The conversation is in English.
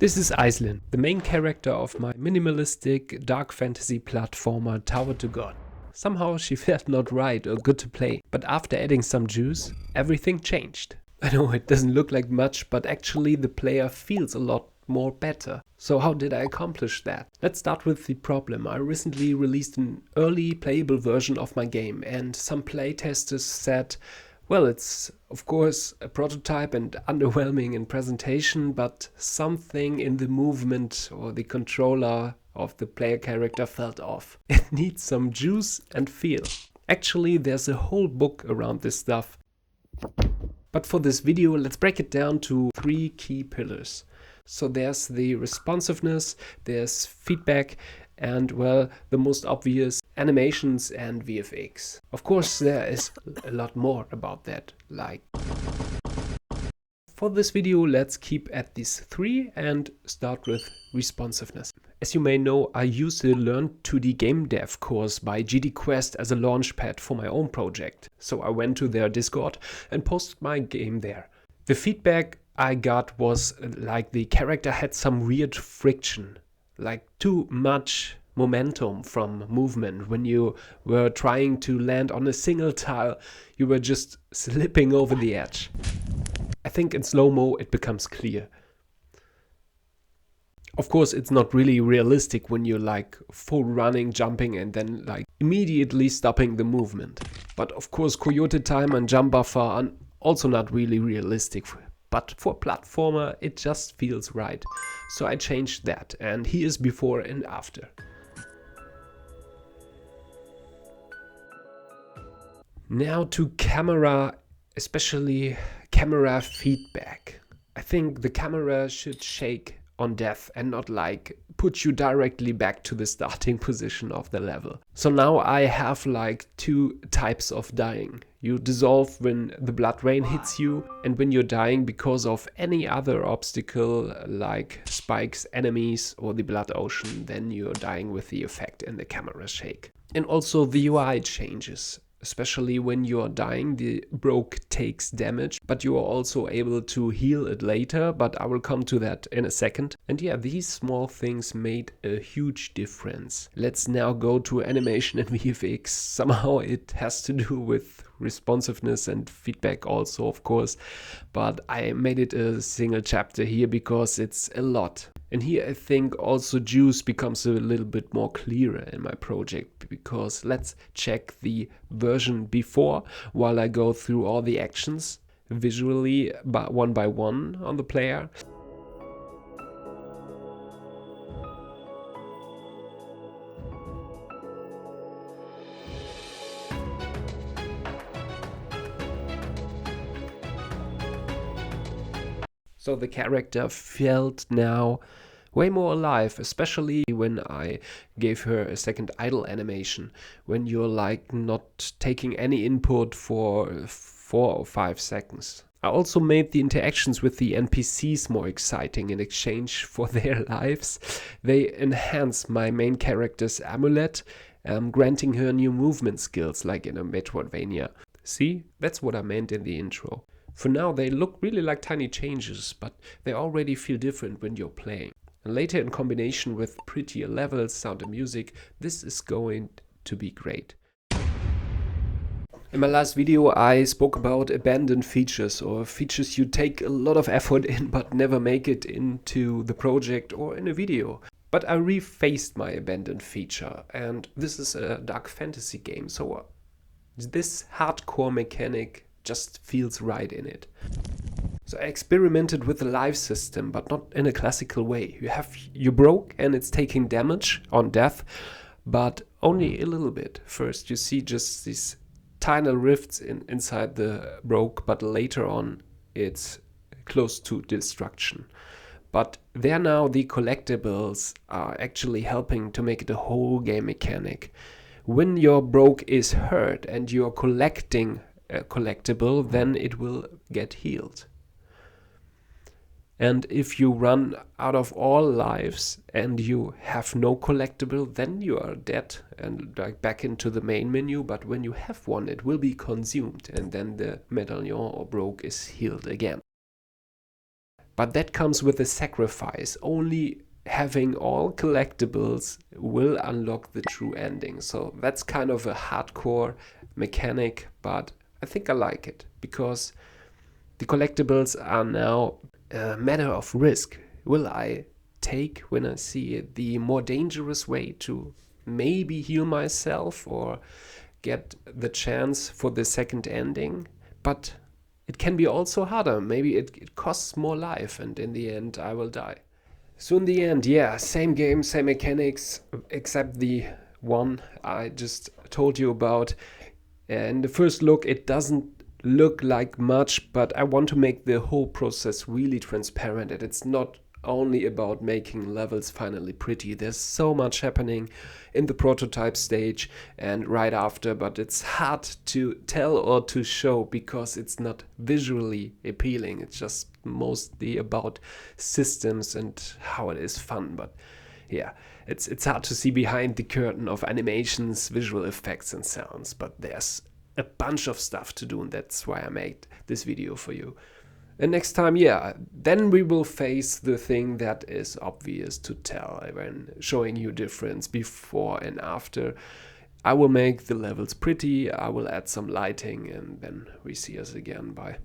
This is Iceland, the main character of my minimalistic dark fantasy platformer Tower to God. Somehow she felt not right or good to play, but after adding some juice, everything changed. I know it doesn't look like much, but actually the player feels a lot more better. So how did I accomplish that? Let's start with the problem. I recently released an early playable version of my game, and some playtesters said, well, it's of course a prototype and underwhelming in presentation, but something in the movement or the controller of the player character felt off. It needs some juice and feel. Actually, there's a whole book around this stuff. But for this video, let's break it down to 3 key pillars. So there's the responsiveness, there's feedback, and, well, the most obvious, animations and VFX. Of course, there is a lot more about that, like... For this video, let's keep at these 3 and start with responsiveness. As you may know, I used the Learn 2D Game Dev course by GDQuest as a launchpad for my own project. So I went to their Discord and posted my game there. The feedback I got was like the character had some weird friction, like too much momentum from movement. When you were trying to land on a single tile, you were just slipping over the edge. I think in slow-mo it becomes clear. Of course, it's not really realistic when you're like full running, jumping and then like immediately stopping the movement. But of course, coyote time and jump buffer are also not really realistic. But for a platformer, it just feels right. So I changed that, and here's before and after. Now to camera, especially camera feedback. I think the camera should shake on death and not like put you directly back to the starting position of the level. So now I have like 2 types of dying. You dissolve when the blood rain hits you, and when you're dying because of any other obstacle like spikes, enemies or the blood ocean, then you're dying with the effect and the camera shake. And also the UI changes. Especially when you're dying, the broke takes damage, but you are also able to heal it later, but I will come to that in a second. And yeah, these small things made a huge difference. Let's now go to animation and VFX. Somehow it has to do with responsiveness and feedback also, of course, but I made it a single chapter here because it's a lot. And here I think also juice becomes a little bit more clearer in my project, because let's check the version before while I go through all the actions visually one by one on the player. So the character felt now way more alive, especially when I gave her a second idle animation, when you're like not taking any input for 4 or 5 seconds. I also made the interactions with the NPCs more exciting in exchange for their lives. They enhance my main character's amulet, granting her new movement skills like in a Metroidvania. See, that's what I meant in the intro. For now they look really like tiny changes, but they already feel different when you're playing. And later, in combination with prettier levels, sound and music, this is going to be great. In my last video I spoke about abandoned features, or features you take a lot of effort in but never make it into the project or in a video. But I refaced my abandoned feature, and this is a dark fantasy game, so this hardcore mechanic just feels right in it. So I experimented with the life system, but not in a classical way. You broke and it's taking damage on death, but only a little bit. First you see just these tiny rifts inside the broke, but later on it's close to destruction. But there now the collectibles are actually helping to make it a whole game mechanic. When your broke is hurt and you're collecting a collectible, then it will get healed. And if you run out of all lives and you have no collectible, then you are dead and like back into the main menu. But when you have one, it will be consumed, and then the medallion or broke is healed again. But that comes with a sacrifice. Only having all collectibles will unlock the true ending. So that's kind of a hardcore mechanic, but I think I like it because the collectibles are now a matter of risk. Will I take, when I see it, the more dangerous way to maybe heal myself or get the chance for the second ending? But it can be also harder. Maybe it costs more life, and in the end, I will die. So, in the end, yeah, same game, same mechanics, except the one I just told you about. In the first look, it doesn't look like much, but I want to make the whole process really transparent. And it's not only about making levels finally pretty. There's so much happening in the prototype stage and right after, but it's hard to tell or to show because it's not visually appealing. It's just mostly about systems and how it is fun. But yeah, it's hard to see behind the curtain of animations, visual effects and sounds, but there's a bunch of stuff to do, and that's why I made this video for you. And next time, yeah, then we will face the thing that is obvious to tell when showing you difference before and after. I will make the levels pretty, I will add some lighting, and then we see us again. Bye.